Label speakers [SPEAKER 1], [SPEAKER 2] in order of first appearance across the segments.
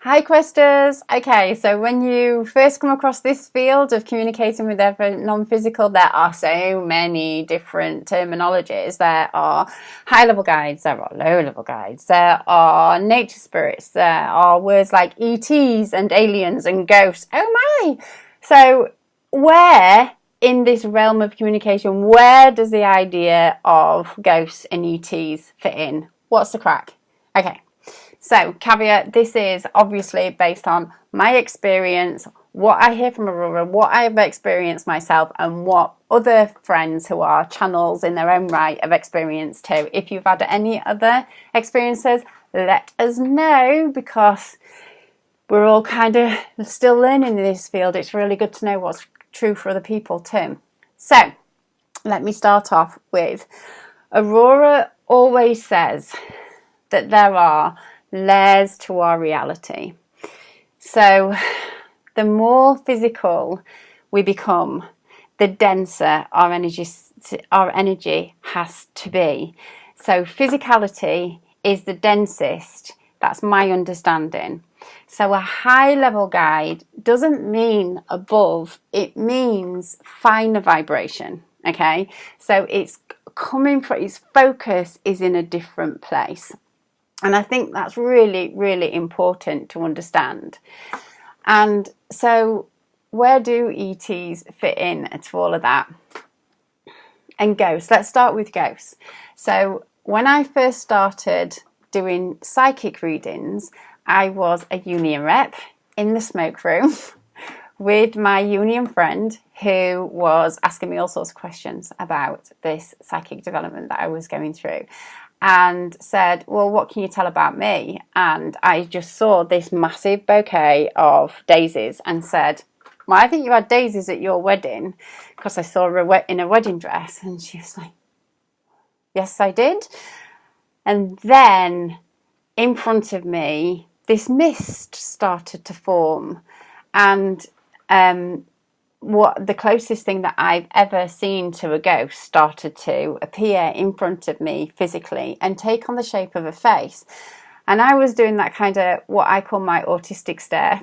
[SPEAKER 1] Hi Questers! Okay, so when you first come across this field of communicating with the non-physical, there are so many different terminologies. There are high-level guides, there are low-level guides, there are nature spirits, there are words like ETs and aliens and ghosts. Oh my! So where in this realm of communication, where does the idea of ghosts and ETs fit in? What's the crack? Okay. So, caveat, this is obviously based on my experience, what I hear from Aurora, what I've experienced myself, and what other friends who are channels in their own right have experienced too. If you've had any other experiences, let us know, because we're all kind of still learning in this field. It's really good to know what's true for other people too. So, let me start off with Aurora always says that there are layers to our reality. So the more physical we become, the denser our energy has to be. So physicality is the densest. That's my understanding. So a high level guide doesn't mean above, it means finer vibration. Okay, so it's coming from, its focus is in a different place. And I think that's really, really important to understand. And so where do ETs fit in to all of that? And ghosts. Let's start with ghosts. So when I first started doing psychic readings, I was a union rep in the smoke room with my union friend who was asking me all sorts of questions about this psychic development that I was going through. And said, well, what can you tell about me? And I just saw this massive bouquet of daisies and said, well, I think you had daisies at your wedding, because I saw her in a wedding dress. And she was like, yes, I did. And then in front of me, this mist started to form. And what the closest thing that I've ever seen to a ghost started to appear in front of me physically and take on the shape of a face. And I was doing that kind of what I call my autistic stare,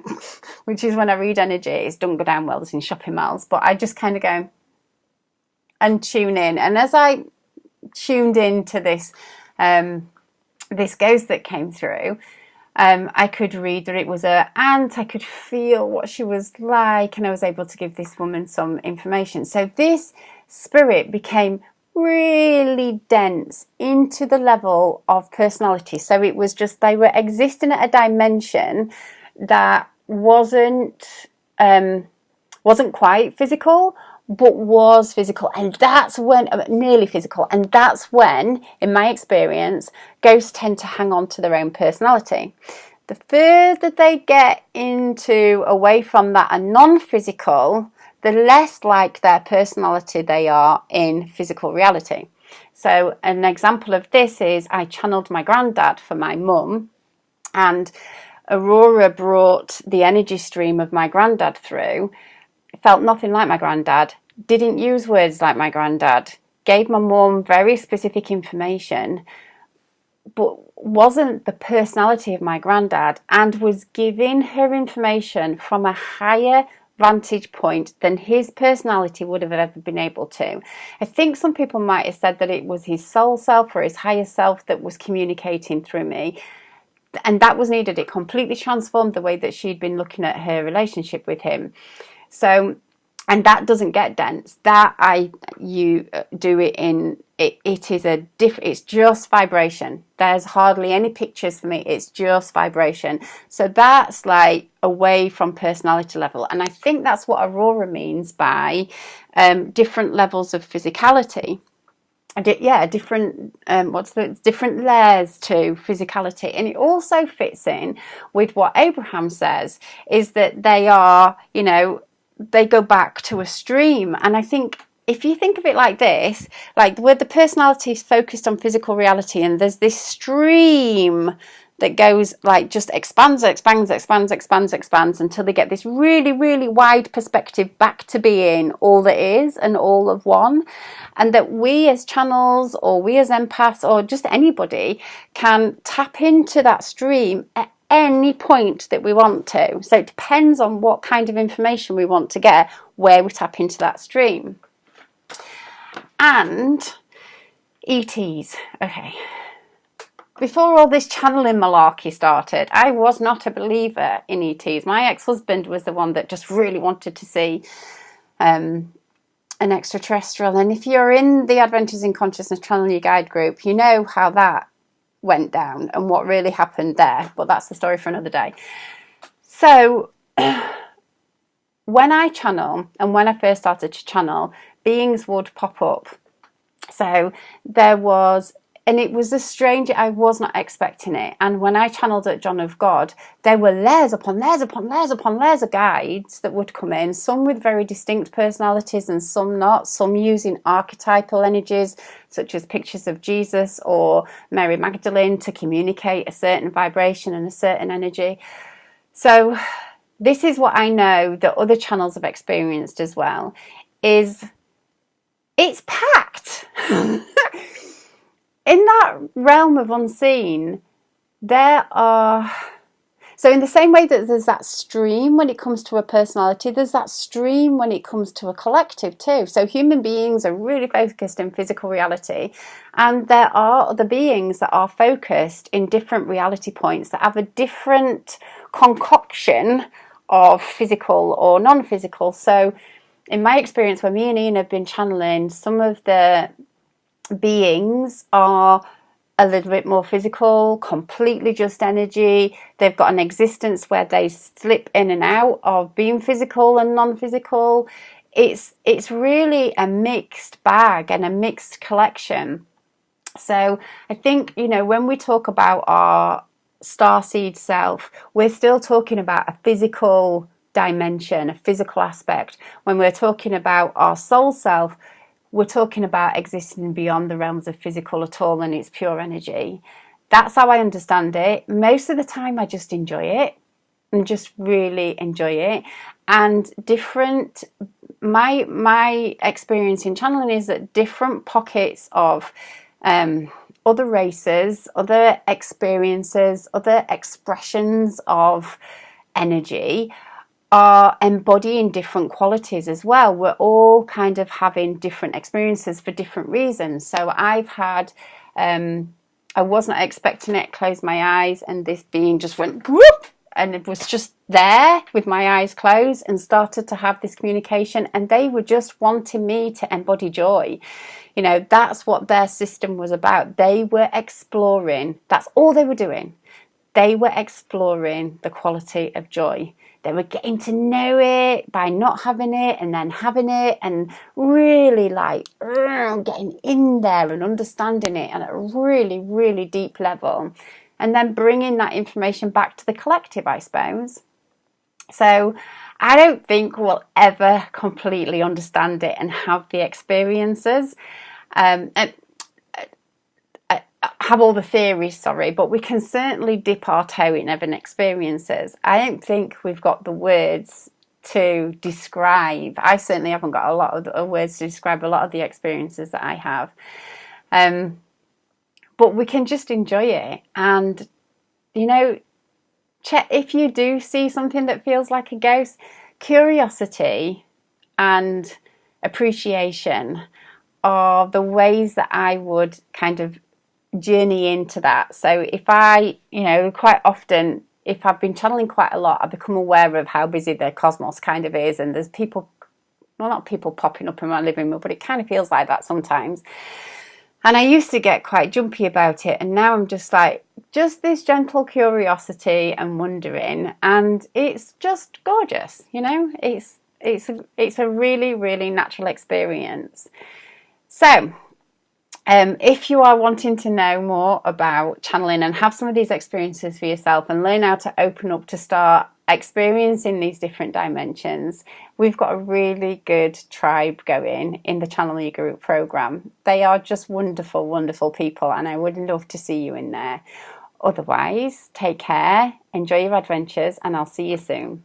[SPEAKER 1] which is when I read energies, don't go down wells in shopping malls, but I just kind of go and tune in. And as I tuned into this ghost that came through, I could read that it was an aunt. I could feel what she was like, and I was able to give this woman some information. So this spirit became really dense into the level of personality. So it was just, they were existing at a dimension that wasn't quite physical, but was physical. And that's when, nearly physical, and that's when, in my experience, ghosts tend to hang on to their own personality. The further they get into, away from that and non-physical, the less like their personality they are in physical reality. So an example of this is, I channeled my granddad for my mum, and Aurora brought the energy stream of my granddad through. Felt nothing like my granddad, didn't use words like my granddad, gave my mum very specific information, but wasn't the personality of my granddad, and was giving her information from a higher vantage point than his personality would have ever been able to. I think some people might have said that it was his soul self or his higher self that was communicating through me. And that was needed. It completely transformed the way that she'd been looking at her relationship with him. So, and that doesn't get dense. You do it in, it is it's just vibration. There's hardly any pictures for me. It's just vibration. So that's like away from personality level. And I think that's what Aurora means by different levels of physicality. Different different layers to physicality. And it also fits in with what Abraham says, is that they are, they go back to a stream. And I think if you think of it like this, like where the personality is focused on physical reality, and there's this stream that goes, like, just expands until they get this really, really wide perspective back to being all that is and all of one. And that we as channels, or we as empaths, or just anybody, can tap into that stream at any point that we want to. So it depends on what kind of information we want to get, where we tap into that stream. And ETs. Okay. Before all this channeling malarkey started, I was not a believer in ETs. My ex-husband was the one that just really wanted to see an extraterrestrial. And if you're in the Adventures in Consciousness Channeling Your Guide group, you know how that went down and what really happened there. But that's the story for another day. So when I channel, and when I first started to channel, beings would pop up. So there was, and it was a strange, I was not expecting it. And when I channeled at John of God, there were layers upon layers upon layers upon layers of guides that would come in, some with very distinct personalities and some not, some using archetypal energies, such as pictures of Jesus or Mary Magdalene, to communicate a certain vibration and a certain energy. So this is what I know that other channels have experienced as well, is it's packed. In that realm of unseen, there are... So in the same way that there's that stream when it comes to a personality, there's that stream when it comes to a collective too. So human beings are really focused in physical reality, and there are other beings that are focused in different reality points that have a different concoction of physical or non-physical. So in my experience, when me and Ian have been channeling, some of the beings are a little bit more physical, completely just energy. They've got an existence where they slip in and out of being physical and non-physical. It's really a mixed bag and a mixed collection. So I think, you know, when we talk about our starseed self, we're still talking about a physical dimension, a physical aspect. When we're talking about our soul self, we're talking about existing beyond the realms of physical at all, and it's pure energy. That's how I understand it. Most of the time I just enjoy it and just really enjoy it. And my experience in channeling is that different pockets of other races, other experiences, other expressions of energy are embodying different qualities as well. We're all kind of having different experiences for different reasons. So I've had, I wasn't expecting it, closed my eyes, and this being just went whoop, and it was just there with my eyes closed and started to have this communication, and they were just wanting me to embody joy. You know, that's what their system was about. They were exploring, that's all they were doing. They were exploring the quality of joy. They were getting to know it by not having it and then having it, and really like getting in there and understanding it at a really, really deep level, and then bringing that information back to the collective, I suppose. So I don't think we'll ever completely understand it and have the experiences. Have all the theories, sorry, but we can certainly dip our toe in having experiences. I don't think we've got the words to describe. I certainly haven't got a lot of the words to describe a lot of the experiences that I have. But we can just enjoy it. And, you know, if you do see something that feels like a ghost, curiosity and appreciation are the ways that I would kind of journey into that. So if I, you know, quite often, if I've been channeling quite a lot, I become aware of how busy the cosmos kind of is, and there's people, well, not people popping up in my living room, but it kind of feels like that sometimes. And I used to get quite jumpy about it, and now I'm just like, just this gentle curiosity and wondering, and it's just gorgeous, you know. It's a really, really natural experience. So if you are wanting to know more about channeling and have some of these experiences for yourself and learn how to open up to start experiencing these different dimensions, we've got a really good tribe going in the Channel Your Group program. They are just wonderful, wonderful people, and I would love to see you in there. Otherwise, take care, enjoy your adventures, and I'll see you soon.